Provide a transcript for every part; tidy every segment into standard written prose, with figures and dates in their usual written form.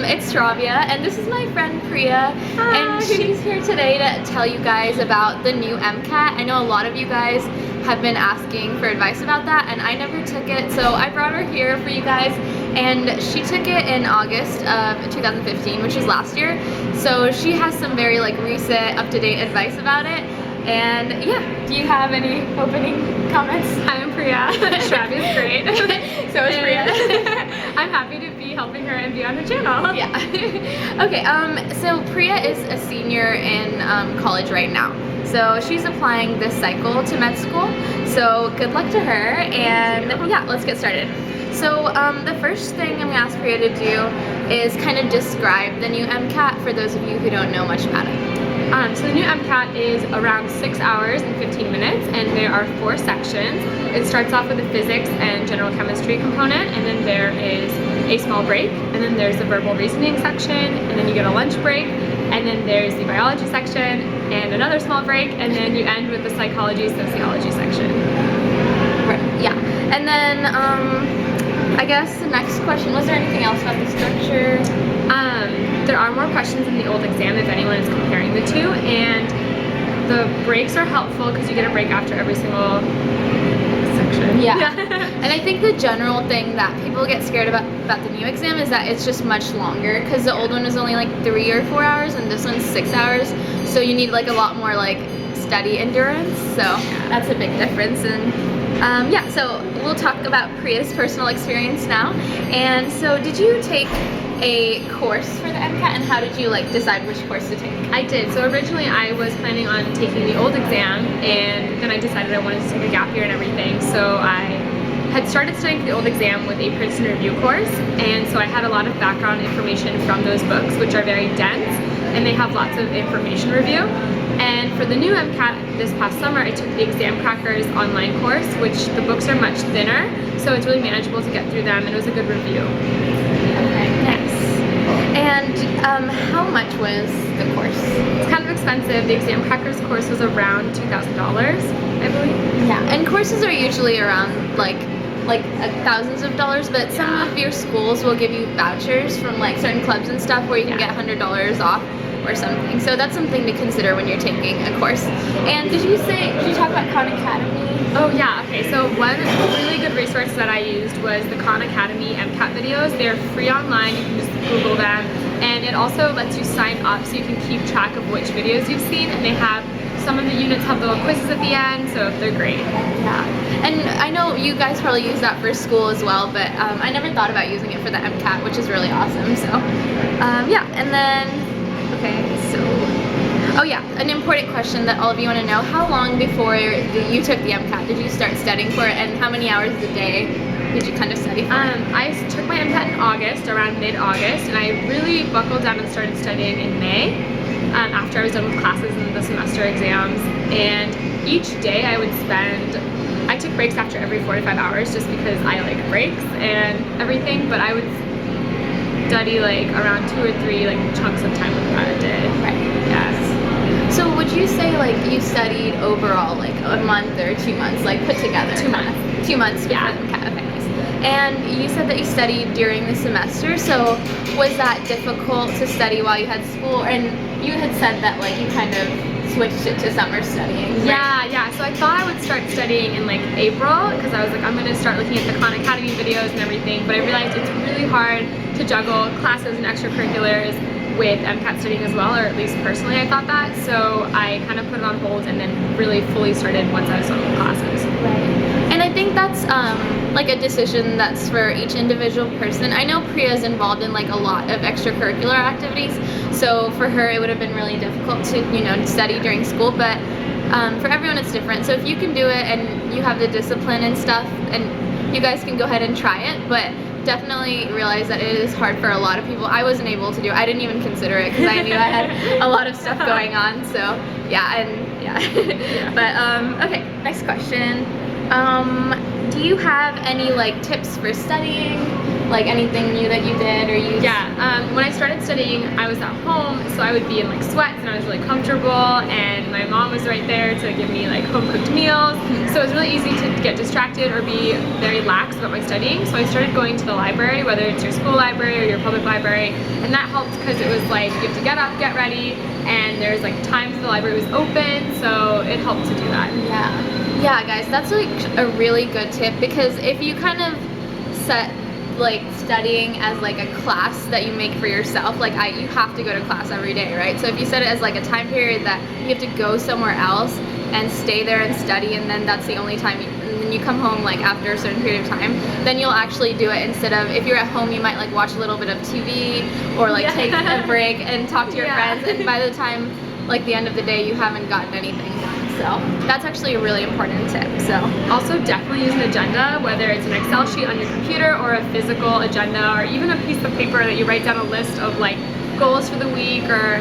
It's Shravya, and this is my friend Priya. Hi. And she's here today to tell you guys about the new MCAT. I know a lot of you guys have been asking for advice about that, and I never took it, so I brought her here for you guys. And she took it in August of 2015, which is last year. So she has some very recent, up-to-date advice about it. And yeah, do you have any opening comments? Hi, I'm Priya. Shravya's great. So is Priya. I'm happy to be helping her and be on her channel. Yeah. Okay, so Priya is a senior in college right now. So she's applying this cycle to med school. So good luck to her, and yeah, let's get started. So the first thing I'm gonna ask Priya to do is kind of describe the new MCAT for those of you who don't know much about it. So the new MCAT is around 6 hours and 15 minutes, and there are 4 sections. It starts off with a physics and general chemistry component, and then there is a small break, and then there's the verbal reasoning section, and then you get a lunch break, and then there's the biology section, and another small break, and then you end with the psychology, sociology section. Right. Yeah, and then I guess the next question, was there anything else about the structure? There are more questions in the old exam if anyone is comparing the two, and the breaks are helpful because you get a break after every single section. Yeah. And I think the general thing that people get scared about the new exam is that it's just much longer, because the old one was only 3 or 4 hours and this one's 6 hours, so you need a lot more study endurance, so that's a big difference. And yeah, so we'll talk about Priya's personal experience now. And so did you take a course for the MCAT, and how did you decide which course to take? I did. So originally I was planning on taking the old exam, and then I decided I wanted to take a gap year and everything, so I had started studying for the old exam with a Princeton review course, and so I had a lot of background information from those books, which are very dense, and they have lots of information review. And for the new MCAT this past summer, I took the Exam Crackers online course, which the books are much thinner, so it's really manageable to get through them, and it was a good review. Okay, nice. And how much was the course? It's kind of expensive. The Exam Crackers course was around $2,000, I believe. Yeah, and courses are usually around thousands of dollars, but some of your schools will give you vouchers from certain clubs and stuff where you can get $100 off or something. So that's something to consider when you're taking a course. And did you talk about Khan Academy? Oh yeah, okay, so one really good resource that I used was the Khan Academy MCAT videos. They're free online, you can just Google them, and it also lets you sign up so you can keep track of which videos you've seen, and they have, some of the units have little quizzes at the end, so they're great. Yeah, and I know you guys probably use that for school as well, but I never thought about using it for the MCAT, which is really awesome, so yeah. And then, okay, so, oh yeah, an important question that all of you want to know: how long before you took the MCAT did you start studying for it, and how many hours a day did you kind of study for it? I took my MCAT in August, around mid-August, and I really buckled down and started studying in May, after I was done with classes and the semester exams. And each day I took breaks after every 4 to 5 hours just because I like breaks and everything, but I would study around 2 or 3 chunks of time a day. Right. Yes. So would you say you studied overall a month or 2 months, put together? 2 months. 2 months. Yeah. Okay, nice. And you said that you studied during the semester, so was that difficult to study while you had school? And you had said that you kind of switched it to summer studying. Right? Yeah. So I thought I would start studying in April, because I was I'm going to start looking at the Khan Academy videos and everything, but I realized it's really hard to juggle classes and extracurriculars with MCAT studying as well, or at least personally I thought that, so I kind of put it on hold and then really fully started once I was done with classes. Right. And I think that's a decision that's for each individual person. I know Priya's involved in a lot of extracurricular activities, so for her it would have been really difficult to study during school, but for everyone it's different. So if you can do it and you have the discipline and stuff, and you guys can go ahead and try it, but definitely realize that it is hard for a lot of people. I wasn't able to do it. I didn't even consider it because I knew I had a lot of stuff going on, so yeah. But okay, next question. Do you have any tips for studying? Anything new that you did or used? Yeah, when I started studying, I was at home, so I would be in like sweats and I was really comfortable, and my mom was right there to give me like home cooked meals. So it was really easy to get distracted or be very lax about my studying. So I started going to the library, whether it's your school library or your public library, and that helped because it was like you have to get up, get ready, and there's like times the library was open, so it helped to do that. Yeah guys, that's like a really good tip, because if you kind of set like studying as like a class that you make for yourself, like you have to go to class every day, right? So if you set it as like a time period that you have to go somewhere else and stay there and study, and then that's the only time and then you come home like after a certain period of time, then you'll actually do it, instead of if you're at home you might like watch a little bit of TV or like take a break and talk to your friends, and by the time like the end of the day you haven't gotten anything done. So that's actually a really important tip. So also definitely use an agenda, whether it's an Excel sheet on your computer or a physical agenda, or even a piece of paper that you write down a list of like goals for the week or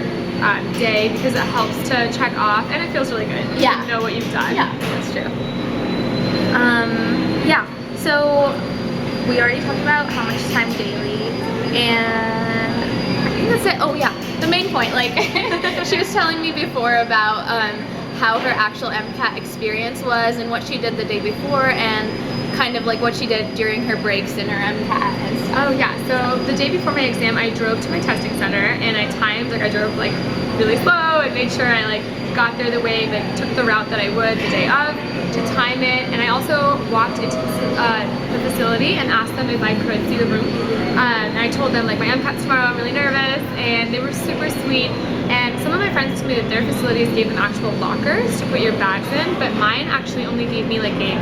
day, because it helps to check off and it feels really good to know what you've done. Yeah, that's true. Yeah, so we already talked about how much time daily, and I think that's it. Oh yeah, the main point, like she was telling me before about how her actual MCAT experience was and what she did the day before, and kind of like what she did during her breaks in her MCAT and stuff. Oh yeah, so the day before my exam I drove to my testing center, and I timed, like I drove like really slow and made sure I like got there the way, like took the route that I would the day of to time it, and I also walked into the facility and asked them if I could see the room, and I told them like my MCAT's tomorrow, I'm really nervous, and they were super sweet. And some of my friends told me that their facilities gave them actual lockers to put your bags in, but mine actually only gave me like a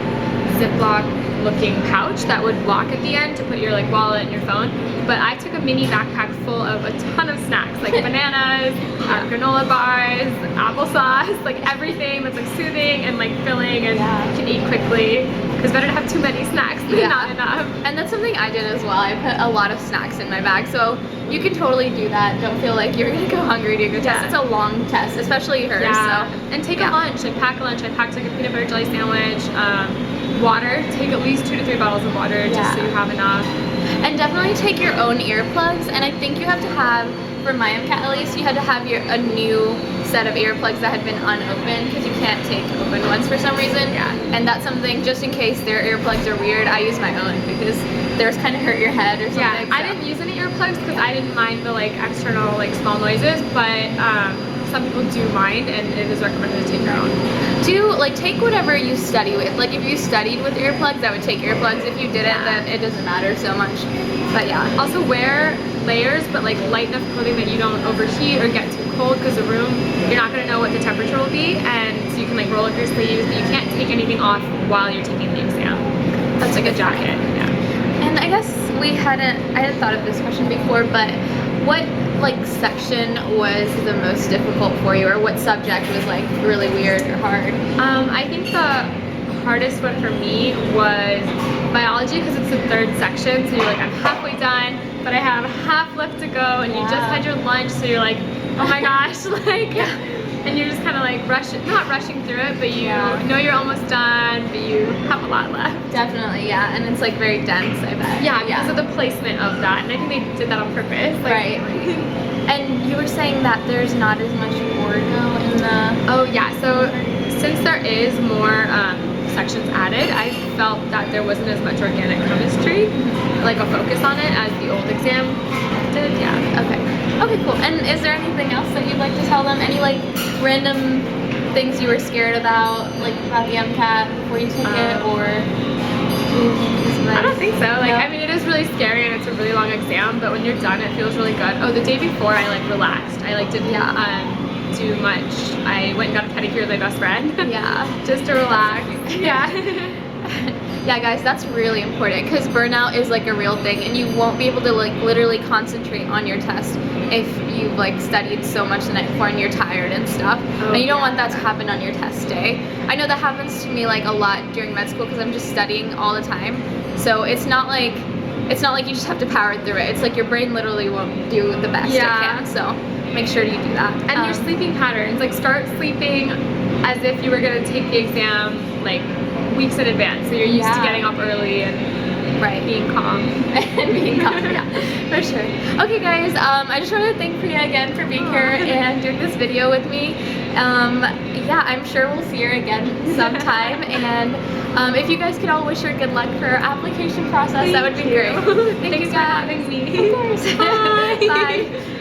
Ziploc looking pouch that would lock at the end to put your like wallet and your phone. But I took a mini backpack full of a ton of snacks, like bananas, granola bars, applesauce, like everything that's like soothing and like filling and you can eat quickly, because better to have too many snacks than not enough. And that's something I did as well. I put a lot of snacks in my bag, so you can totally do that. Don't feel like you're gonna go hungry to your test. It's a long test, especially hers. So. And take a lunch, like pack a lunch. I packed like a peanut butter jelly sandwich, water, take at least 2 to 3 bottles of water just so you have enough. And definitely take your own earplugs, and I think you have to have, for my MCAT at least, you had to have a new set of earplugs that had been unopened, because you can't take open ones for some reason. And that's something, just in case their earplugs are weird, I use my own because theirs kind of hurt your head or something. Yeah, so. I didn't use any earplugs because I didn't mind the like external like small noises, but some people do mind, and it is recommended to take your own. Take whatever you study with. Like if you studied with earplugs, I would take earplugs. If you didn't, then it doesn't matter so much. But yeah. Also wear layers, but like light enough clothing that you don't overheat or get too cold, because the room, you're not going to know what the temperature will be, and so you can like roll up your sleeves, but you can't take anything off while you're taking the exam. That's like a jacket. And I guess I hadn't thought of this question before, but what like section was the most difficult for you, or what subject was like really weird or hard? I think the hardest one for me was biology, because it's the 3rd section, so you're like, I'm halfway done, but I have half left to go, and you just had your lunch, so you're like, oh my gosh, like, and you're just kind of like not rushing through it, but you know you're almost done, but you have a lot left. Definitely, and it's like very dense, I bet. Yeah, because of the placement of that, and I think they did that on purpose. Like, right. And you were saying that there's not as much orgo in the... Oh yeah, so since there is more sections added, I felt that there wasn't as much organic chemistry, like a focus on it, as the old exam did. Okay, cool. And is there anything else that you'd like to tell them? Any like random things you were scared about, like about the MCAT before you took it, or? I don't think so. Like, I mean, it is really scary and it's a really long exam, but when you're done, it feels really good. Oh, the day before, I like relaxed. I like didn't do much. I went and got a pedicure with my best friend. Just to relax. Yeah, guys, that's really important, because burnout is like a real thing, and you won't be able to like literally concentrate on your test if you've like studied so much the night before and you're tired and stuff. And you don't want that to happen on your test day. I know that happens to me like a lot during med school, because I'm just studying all the time. So it's not like you just have to power through it. It's like your brain literally won't do the best it can. So make sure you do that. And your sleeping patterns, like start sleeping as if you were gonna take the exam like weeks in advance, so you're used to getting up early, and Right. being calm. And being calm, yeah, for sure. Okay guys, I just wanted to thank Priya again for being here and doing this video with me. Yeah, I'm sure we'll see her again sometime, and if you guys could all wish her good luck for her application process, that would be great. Thank Thanks you for guys. having me. Of course. Bye. Bye.